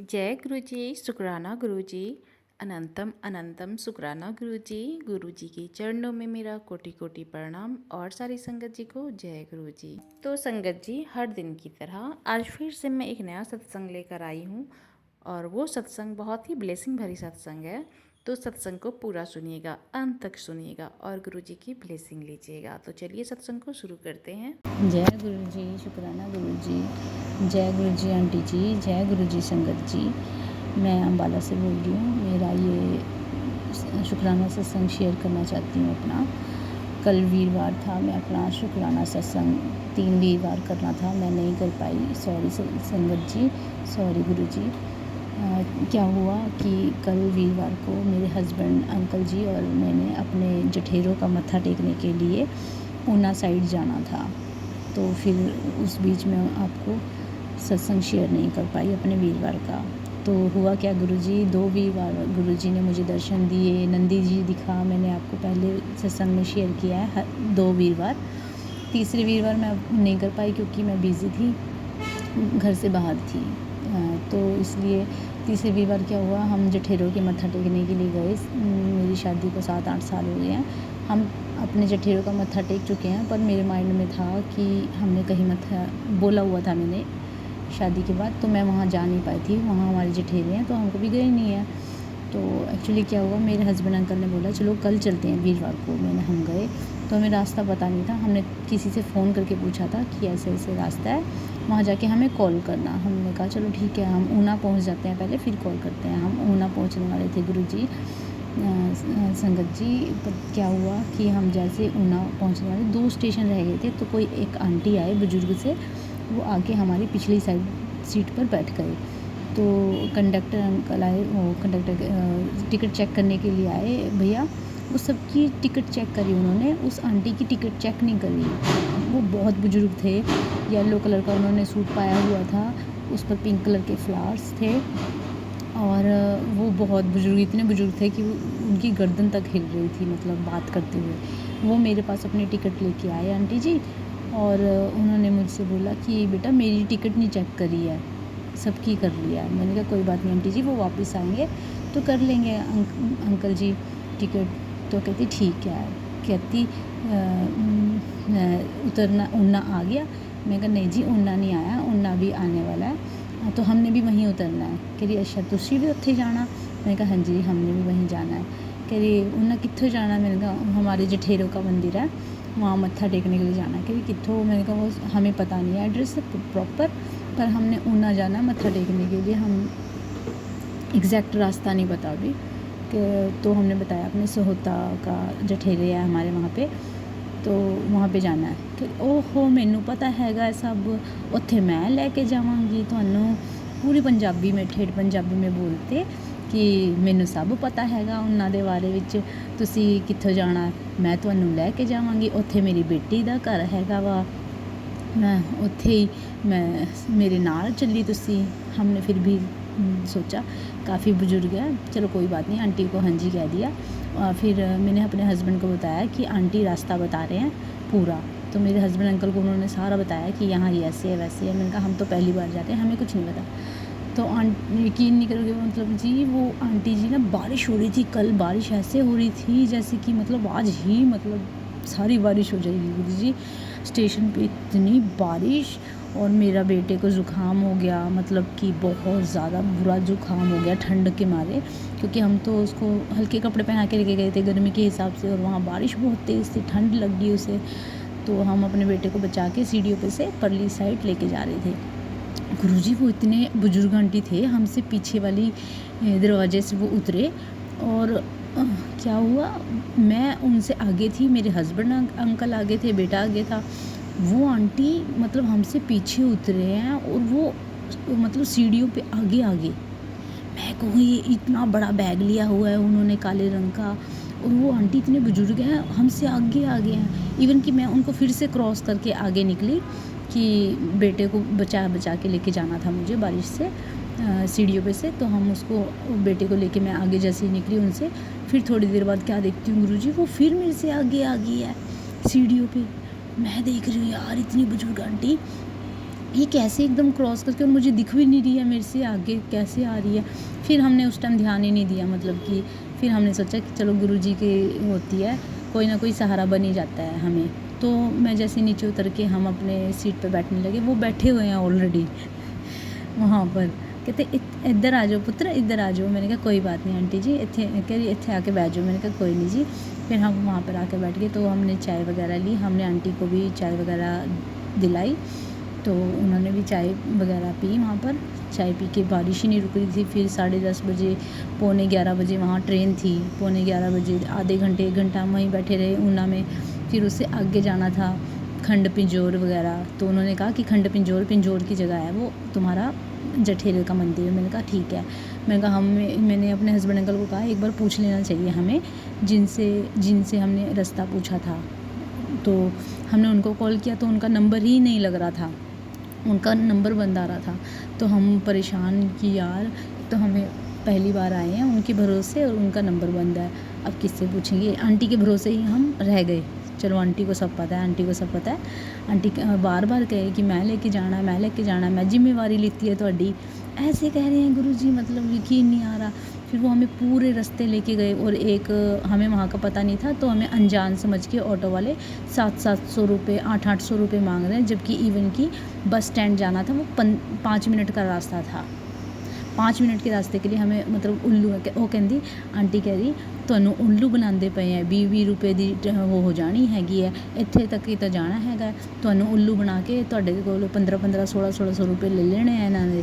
जय गुरु जी, शुक्राना गुरु जी। अनंतम अनंतम शुक्राना गुरु जी। गुरु जी के चरणों में मेरा कोटि कोटि प्रणाम और सारी संगत जी को जय गुरु जी। तो संगत जी, हर दिन की तरह आज फिर से मैं एक नया सत्संग लेकर आई हूँ और वो सत्संग बहुत ही ब्लेसिंग भरी सत्संग है। तो सत्संग को पूरा सुनिएगा, अंत तक सुनिएगा और गुरु जी की ब्लेसिंग लीजिएगा। तो चलिए सत्संग को शुरू करते हैं। जय गुरु जी, शुक्राना गुरु जी, जय गुरु जी आंटी जी, जय गुरु जी संगत जी। मैं अम्बाला से बोल रही हूँ। मेरा ये शुक्राना सत्संग शेयर करना चाहती हूँ अपना। कल वीरवार था, मैं अपना शुक्राना सत्संग 3 वीरवार करना था, मैं नहीं कर पाई। सॉरी संगत जी, सॉरी गुरु जी। क्या हुआ कि कल वीरवार को मेरे हस्बैंड अंकल जी और मैंने अपने जठेरों का मत्था टेकने के लिए ऊना साइड जाना था। तो फिर उस बीच में आपको सत्संग शेयर नहीं कर पाई अपने वीरवार का। तो हुआ क्या गुरुजी, 2 वीरवार गुरुजी ने मुझे दर्शन दिए, नंदी जी दिखा। मैंने आपको पहले सत्संग में शेयर किया है 2 वीरवार। तीसरे वीरवार मैं नहीं कर पाई क्योंकि मैं बिज़ी थी, घर से बाहर थी। तो इसलिए तीसरे वीरवार क्या हुआ, हम जठेरों के मत्था टेकने के लिए गए। मेरी शादी को 7-8 साल हो गए हैं। हम अपने जठेरों का मत्था टेक चुके हैं, पर मेरे माइंड में था कि हमने कहीं मत्था बोला हुआ था मैंने शादी के बाद, तो मैं वहाँ जा नहीं पाई थी। वहाँ हमारे जठेरे हैं तो हम कभी गए नहीं हैं। तो एक्चुअली क्या हुआ, मेरे हस्बैंड अंकल ने बोला चलो कल चलते हैं वीरवार को। हम गए तो हमें रास्ता पता नहीं था। हमने किसी से फ़ोन करके पूछा था कि ऐसे ऐसे रास्ता है, वहाँ जाके हमें कॉल करना। हमने कहा चलो ठीक है, हम ऊना पहुँच जाते हैं पहले, फिर कॉल करते हैं। हम ऊना पहुँचने वाले थे गुरुजी संगत जी। क्या हुआ कि हम जैसे ऊना पहुँचने वाले, 2 स्टेशन रह गए थे, तो कोई एक आंटी आए बुजुर्ग से, वो आके हमारी पिछली साइड सीट पर बैठ गए। तो कंडक्टर अंकल आए, वो कंडक्टर टिकट चेक करने के लिए आए भैया। वो सबकी टिकट चेक करी उन्होंने, उस आंटी की टिकट चेक नहीं करी। वो बहुत बुजुर्ग थे, येलो कलर का उन्होंने सूट पाया हुआ था, उस पर पिंक कलर के फ्लावर्स थे और वो बहुत बुजुर्ग, इतने बुजुर्ग थे कि उनकी गर्दन तक हिल रही थी, मतलब बात करते हुए। वो मेरे पास अपनी टिकट लेके आए आंटी जी, और उन्होंने मुझसे बोला कि बेटा मेरी टिकट नहीं चेक करी है, सबकी कर लिया है। मैंने कहा कोई बात नहीं आंटी जी, वो वापस आएंगे तो कर लेंगे अंकल जी टिकट। तो कहती ठीक है। कहती उतरना ऊना आ गया। मैं कहा नहीं जी, ऊना नहीं आया, ऊना भी आने वाला है, तो हमने भी वहीं उतरना है। कह रही अच्छा तुसी भी उत्थे जाना। मैंने कहा हाँ जी, हमने भी वहीं जाना है। कह रही ऊना कित्थों जाना। मैंने कहा हमारे जठेरों का मंदिर है, वहाँ मत्था टेकने के लिए जाना है। कह रही कित्थों। मैंने कहा वो हमें पता नहीं है एड्रेस प्रॉपर, पर हमने ऊना जाना है मत्था टेकने के लिए। हम एग्जैक्ट रास्ता नहीं पता अभी। तो हमने बताया अपने सोहता का जठेरे है हमारे वहाँ पे, तो वहाँ पे जाना है। कि ओहो मैनू पता हैगा सब, उत्थे मैं लैके जावांगी तुहानू। पूरी पंजाबी में, ठेठ पंजाबी में बोलते कि मैनू सब पता हैगा उन्हां दे बारे विच, तुसी कित्थों जाना, मैं तुहानू लैके जावांगी, उत्थे मेरी बेटी दा घर हैगा वा, मैं उत्थे ही मैं मेरे नाल चली तुसी। हमने फिर भी सोचा काफ़ी बुजुर्ग है, चलो कोई बात नहीं, आंटी को हाँ जी कह दिया। और फिर मैंने अपने हस्बैंड को बताया कि आंटी रास्ता बता रहे हैं पूरा। तो मेरे हस्बैंड अंकल को उन्होंने सारा बताया कि यहाँ ये ऐसे है वैसे है। मैंने कहा हम तो पहली बार जाते हैं, हमें कुछ नहीं पता। तो यकीन नहीं करोगे, मतलब जी वो आंटी जी ना, बारिश हो रही थी कल, बारिश ऐसे हो रही थी जैसे कि मतलब आज ही मतलब सारी बारिश हो जाएगी गुरु जी। स्टेशन पे इतनी बारिश, और मेरा बेटे को ज़ुकाम हो गया, मतलब कि बहुत ज़्यादा बुरा ज़ुकाम हो गया ठंड के मारे, क्योंकि हम तो उसको हल्के कपड़े पहना के लेके गए थे गर्मी के हिसाब से, और वहाँ बारिश बहुत तेज़ थी, ठंड लग गई उसे। तो हम अपने बेटे को बचा के सीढ़ियों पे से परली साइड लेके जा रहे थे। गुरुजी वो इतने बुजुर्ग आंटी थे, हमसे पीछे वाली दरवाजे से वो उतरे, और क्या हुआ, मैं उनसे आगे थी, मेरे हस्बैंड अंकल आगे थे, बेटा आगे था। वो आंटी मतलब हमसे पीछे उतरे हैं, और वो मतलब सीढ़ियों पे आगे आगे। मैं कहूँ ये इतना बड़ा बैग लिया हुआ है उन्होंने काले रंग का, और वो आंटी इतने बुजुर्ग हैं, हमसे आगे आगे हैं। इवन कि मैं उनको फिर से क्रॉस करके आगे निकली कि बेटे को बचा के लेके जाना था मुझे बारिश से, सीढ़ियों पे से। तो हम उसको, बेटे को लेके मैं आगे जैसे ही निकली उनसे, फिर थोड़ी देर बाद क्या देखती हूँ गुरुजी, वो फिर मेरे से आगे आ गई है सीढ़ियों पे। मैं देख रही हूँ यार इतनी बुजुर्ग आंटी, ये कैसे एकदम क्रॉस करके, और मुझे दिख भी नहीं रही है मेरे से आगे कैसे आ रही है। फिर हमने उस टाइम ध्यान ही नहीं दिया, मतलब कि फिर हमने सोचा कि चलो गुरुजी की होती है, कोई ना कोई सहारा बन ही जाता है हमें। तो मैं जैसे नीचे उतर के हम अपने सीट पे बैठने लगे, वो बैठे हुए हैं ऑलरेडी वहाँ पर। कहते इधर आ जाओ पुत्र, इधर आ जाओ। मैंने कहा कोई बात नहीं आंटी जी, इतने कह रही इतने आके बैठ जाओ। मैंने कहा कोई नहीं जी। फिर हम वहाँ पर आके बैठ गए। तो हमने चाय वगैरह ली, हमने आंटी को भी चाय वगैरह दिलाई, तो उन्होंने भी चाय वगैरह पी वहाँ पर। चाय पी के बारिश ही नहीं रुक रही थी। फिर 10:30 बजे, 11:45 बजे वहाँ ट्रेन थी। 11:45 बजे आधे घंटे 1 घंटा हम वहीं बैठे रहे ऊना में। फिर उससे आगे जाना था खंड पिंजौर वगैरह। तो उन्होंने कहा कि खंड पिंजौर की जगह है वो तुम्हारा जठेरे का मंदिर है। मैंने कहा ठीक है। मैंने कहा मैंने अपने हस्बैंड अंकल को कहा एक बार पूछ लेना चाहिए हमें, जिनसे हमने रास्ता पूछा था। तो हमने उनको कॉल किया तो उनका नंबर ही नहीं लग रहा था, उनका नंबर बंद आ रहा था। तो हम परेशान कि यार, तो हमें पहली बार आए हैं उनके भरोसे और उनका नंबर बंद है, अब किससे पूछेंगे। आंटी के भरोसे ही हम रह गए। चलो आंटी को सब पता है, आंटी को सब पता है। आंटी बार बार कहे कि मैं लेके जाना है, मैं लेके जाना है, मैं जिम्मेवारी लेती है ਤੁਹਾਡੀ। ऐसे कह रहे हैं गुरुजी, मतलब यकीन नहीं आ रहा। फिर वो हमें पूरे रास्ते लेके गए, और एक हमें वहाँ का पता नहीं था, तो हमें अनजान समझ के ऑटो वाले 700 रुपये 800 रुपये मांग रहे हैं, जबकि इवन की बस स्टैंड जाना था, वो 5 मिनट का रास्ता था। 5 मिनट के रास्ते के लिए हमें मतलब उल्लू वो कहती आंटी कह रही ਤੁਹਾਨੂੰ उल्लू बनाते पे हैं, 20 रुपये ਦੀ वो हो जानी हैगी है, ਇੱਥੇ तक ही तो जाना हैगा, ਤੁਹਾਨੂੰ उल्लू बना के ਤੁਹਾਡੇ ਕੋਲ 15 1600 रुपये ले लेने हैं ਇਹਨਾਂ ने।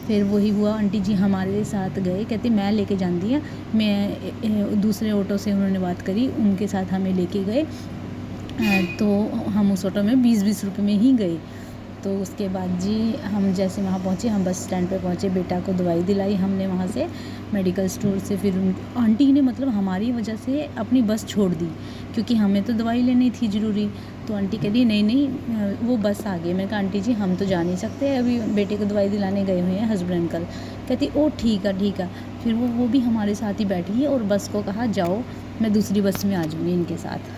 फिर वही हुआ, आंटी जी हमारे साथ गए, कहती मैं लेके जाती हूँ। मैं दूसरे ऑटो से उन्होंने बात करी, उनके साथ हमें लेके गए। तो हम उस ऑटो में 20 रुपये में ही गए। तो उसके बाद जी हम जैसे वहाँ पहुँचे, हम बस स्टैंड पे पहुँचे, बेटा को दवाई दिलाई हमने वहाँ से मेडिकल स्टोर से। फिर आंटी ने मतलब हमारी वजह से अपनी बस छोड़ दी, क्योंकि हमें तो दवाई लेनी थी ज़रूरी। तो आंटी कह रही नहीं वो बस आ गई। मैं कहा आंटी जी हम तो जा नहीं सकते, अभी बेटे को दवाई दिलाने गए हुए हैं हस्बैंड अंकल। कहती ओ ठीक है। फिर वो भी हमारे साथ ही बैठी और बस को कहा जाओ, मैं दूसरी बस में आ जाऊँगी इनके साथ।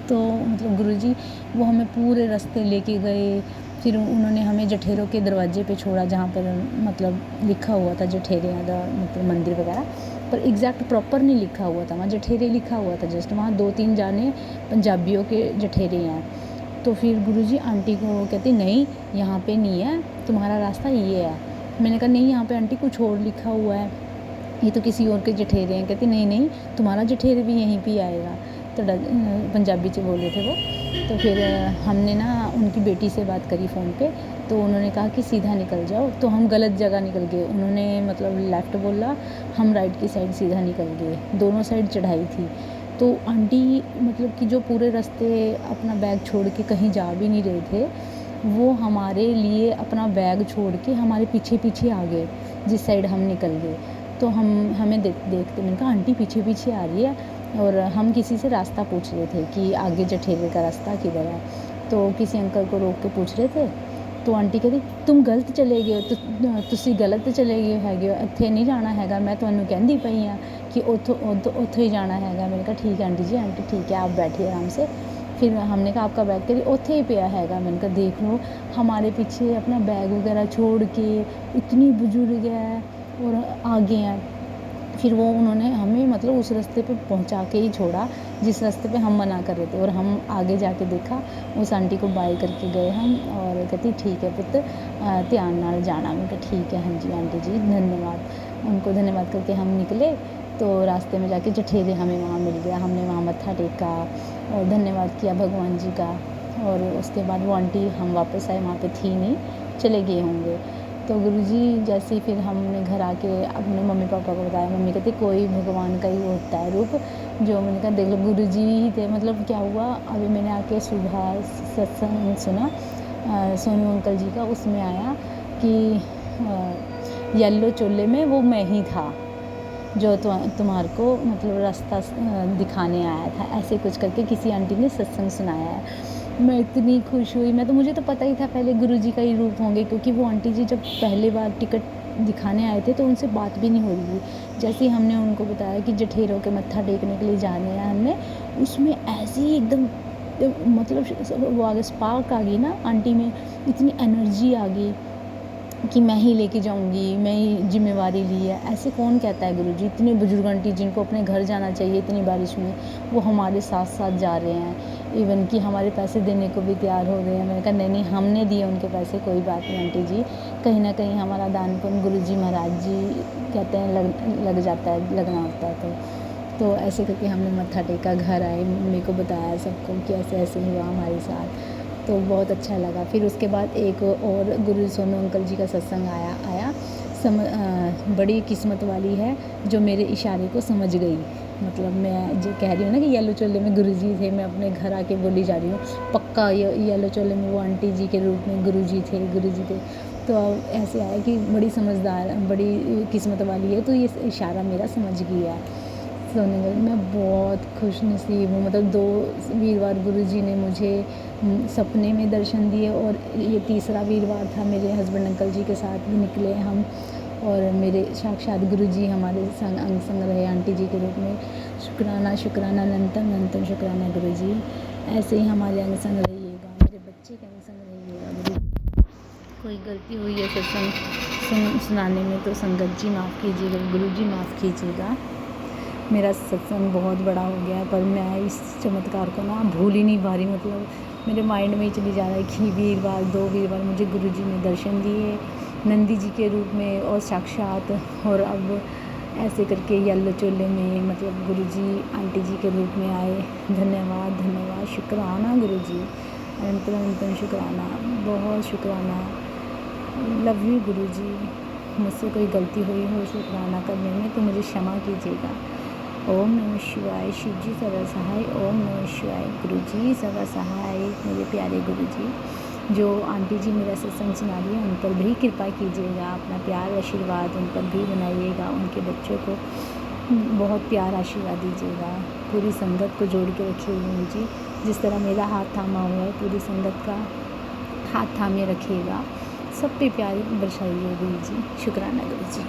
तो मतलब गुरुजी वो हमें पूरे रास्ते लेके गए। फिर उन्होंने हमें जठेरों के दरवाजे पे छोड़ा, जहाँ पर मतलब लिखा हुआ था जठेरियाँ का मतलब मंदिर वगैरह, पर एग्जैक्ट प्रॉपर नहीं लिखा हुआ था, वहाँ जठेरे लिखा हुआ था जस्ट। वहाँ 2-3 जाने पंजाबियों के जठेरे हैं। तो फिर गुरुजी आंटी को कहती नहीं यहाँ पे नहीं है, तुम्हारा रास्ता ये है। मैंने कहा नहीं यहाँ पे आंटी कुछ और लिखा हुआ है, ये तो किसी और के जठेरे हैं। कहती नहीं तुम्हारा जठेरे भी यहीं पे आएगा। तो पंजाबी च बोल रहे थे वो। तो फिर हमने ना उनकी बेटी से बात करी फ़ोन पे, तो उन्होंने कहा कि सीधा निकल जाओ। तो हम गलत जगह निकल गए, उन्होंने मतलब लेफ़्ट बोला, हम राइट की साइड सीधा निकल गए। दोनों साइड चढ़ाई थी। तो आंटी मतलब कि जो पूरे रास्ते अपना बैग छोड़ के कहीं जा भी नहीं रहे थे, वो हमारे लिए अपना बैग छोड़ के हमारे पीछे आ गए, जिस साइड हम निकल गए। तो हमें देखते मैंने कहा आंटी पीछे आ रही है, और हम किसी से रास्ता पूछ रहे थे कि आगे जठेरे का रास्ता किधर है। तो किसी अंकल को रोक के पूछ रहे थे। तो आंटी कहती तुम गलत चले गए हो, तुसी गलत चले गए हैगे, ਇੱਥੇ नहीं जाना हैगा, मैं ਤੁਹਾਨੂੰ कहती पई हाँ कि ਉੱਥੋਂ ही जाना हैगा। मैंने कहा ठीक है आंटी जी, आंटी ठीक है आप बैठिए आराम से। फिर हमने कहा आपका बैग, कह ਉੱਥੇ ही पिया हैगा। मैंने कहा देख लो हमारे पीछे अपना बैग वगैरह छोड़ के, इतनी बुजुर्ग है और आगे हैं। फिर वो उन्होंने हमें मतलब उस रास्ते पे पहुंचा के ही छोड़ा जिस रास्ते पे हम मना कर रहे थे, और हम आगे जाके देखा, उस आंटी को बाय करके गए हम, और कहती ठीक है पुत्र ध्यान नाल जाना। मैं कहा ठीक है हाँ जी आंटी जी धन्यवाद। उनको धन्यवाद करके हम निकले। तो रास्ते में जाके जठेरे हमें वहाँ मिल गया, हमने वहाँ मत्था टेका और धन्यवाद किया भगवान जी का। और उसके बाद वो आंटी हम वापस आए, वहाँ पे थी नहीं, चले गए होंगे। तो गुरुजी जैसे ही फिर हमने घर आके अपने मम्मी पापा को बताया, मम्मी कहती कोई भगवान का ही होता है रूप जो। मैंने कहा देख लो गुरुजी ही थे। मतलब क्या हुआ, अभी मैंने आके सुबह सत्संग सुना सोनू अंकल जी का, उसमें आया कि येलो चोले में वो मैं ही था जो तुम्हारे को मतलब रास्ता दिखाने आया था, ऐसे कुछ करके किसी आंटी ने सत्संग सुनाया है। मैं इतनी खुश हुई, मुझे तो पता ही था पहले गुरुजी का ही रूप होंगे, क्योंकि वो आंटी जी जब पहले बार टिकट दिखाने आए थे तो उनसे बात भी नहीं हो रही थी। जैसे ही हमने उनको बताया कि जठेरों के मत्था टेकने के लिए जाने हैं हमने, उसमें ऐसे ही एकदम मतलब वो आ गया, स्पार्क आ गई ना आंटी में, इतनी एनर्जी आ गई कि मैं ही लेके जाऊंगी, मैं ही जिम्मेवारी ली है। ऐसे कौन कहता है गुरुजी? इतने बुजुर्ग आंटी जिनको अपने घर जाना चाहिए इतनी बारिश में, वो हमारे साथ साथ जा रहे हैं, इवन कि हमारे पैसे देने को भी तैयार हो गए हैं। मैंने कहा नहीं नहीं, हमने दिए उनके पैसे, कोई बात नहीं आंटी जी, कहीं ना कहीं हमारा दान पुण्य गुरुजी महाराज जी कहते हैं लग जाता है, लगना होता है। तो ऐसे करके हमने मत्था टेका, घर आए, मम्मी को बताया सबको कि ऐसे ऐसे हुआ हमारे साथ, तो बहुत अच्छा लगा। फिर उसके बाद एक और गुरु सोनू अंकल जी का सत्संग आया। बड़ी किस्मत वाली है जो मेरे इशारे को समझ गई। मतलब मैं जो कह रही हूँ ना कि येलो चोले में गुरुजी थे, मैं अपने घर आके बोली जा रही हूँ, पक्का येलो चोले में वो आंटी जी के रूप में गुरुजी थे। तो अब ऐसे आया कि बड़ी समझदार, बड़ी किस्मत वाली है, तो ये इशारा मेरा समझ गया। सोने गई, मैं बहुत खुश नसीब हूँ। मतलब 2 वीरवार गुरुजी ने मुझे सपने में दर्शन दिए, और ये तीसरा वीरवार था, मेरे हस्बैंड अंकल जी के साथ भी निकले हम, और मेरे साक्षात गुरुजी हमारे संग अंग संग रहे आंटी जी के रूप में। शुक्राना शुक्राना अनंतम अनंतम शुक्राना गुरुजी, ऐसे ही हमारे अंग संग रहिएगा, मेरे बच्चे के अंग संग रहिएगा गुरुजी। कोई गलती हुई है सत्संग सुनाने में तो संगत जी माफ़ कीजिएगा, गुरुजी माफ़ कीजिएगा। मेरा सत्संग बहुत बड़ा हो गया है, पर मैं इस चमत्कार को ना भूल ही नहीं पा रही। मतलब मेरे माइंड में ही चली जा रहा है कि वीरवार 2 वीरवार मुझे गुरुजी ने दर्शन दिए नंदी जी के रूप में और साक्षात, और अब ऐसे करके येलो चोले में मतलब गुरुजी आंटी जी के रूप में आए। धन्यवाद धन्यवाद, शुक्राना गुरुजी, अनंतम अनंतम शुक्राना, बहुत शुक्राना, लव यू गुरुजी। मुझसे कोई गलती हुई हो शुक्राना करने में तो मुझे क्षमा कीजिएगा। ओम नमः शिवाय, शिव जी सदा सहाय। ओम नमः शिवाय, गुरु जी सदा सहाय। मेरे प्यारे गुरु जी, जो आंटी जी मेरा सत्संग सुना रही है, उन पर भी कृपा कीजिएगा, अपना प्यार आशीर्वाद उन पर भी बनाइएगा, उनके बच्चों को बहुत प्यार आशीर्वाद दीजिएगा, पूरी संगत को जोड़ के रखिए गुरु जी। जिस तरह मेरा हाथ थामा हुआ है, पूरी संगत का हाथ थामे रखिएगा, सब पे प्यार बरसाइए गुरु जी। शुक्राना गुरु जी।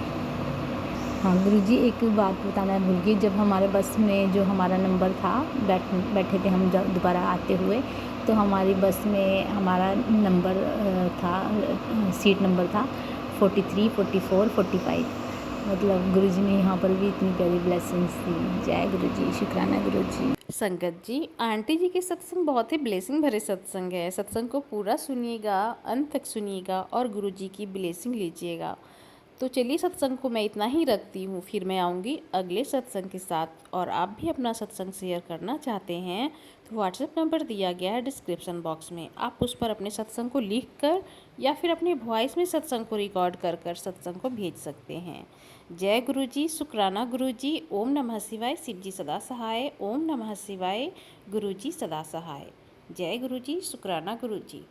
हाँ गुरुजी, एक बात बताना भूल गई, जब हमारे बस में जो हमारा नंबर था, बैठे थे हम जब दोबारा आते हुए, तो हमारी बस में हमारा नंबर था, सीट नंबर था 43, 44, 45। मतलब गुरुजी ने यहाँ पर भी इतनी प्यारी ब्लेसिंग्स दी। जय गुरुजी, शुक्राना गुरुजी। संगत जी, आंटी जी के सत्संग बहुत ही ब्लेसिंग भरे सत्संग है। सत्संग को पूरा सुनिएगा, अंत तक सुनिएगा और गुरु जी की ब्लेसिंग लीजिएगा। तो चलिए, सत्संग को मैं इतना ही रखती हूँ, फिर मैं आऊँगी अगले सत्संग के साथ। और आप भी अपना सत्संग शेयर करना चाहते हैं तो व्हाट्सएप नंबर दिया गया है डिस्क्रिप्शन बॉक्स में, आप उस पर अपने सत्संग को लिख कर या फिर अपने वॉइस में सत्संग को रिकॉर्ड कर कर सत्संग को भेज सकते हैं। जय गुरु जी, शुक्राना गुरु जी, ओम नमः शिवाय, शिव जी सदा सहाय, ओम नमः शिवाय, गुरु जी सदा सहाय। जय गुरु जी, शुक्राना गुरु जी।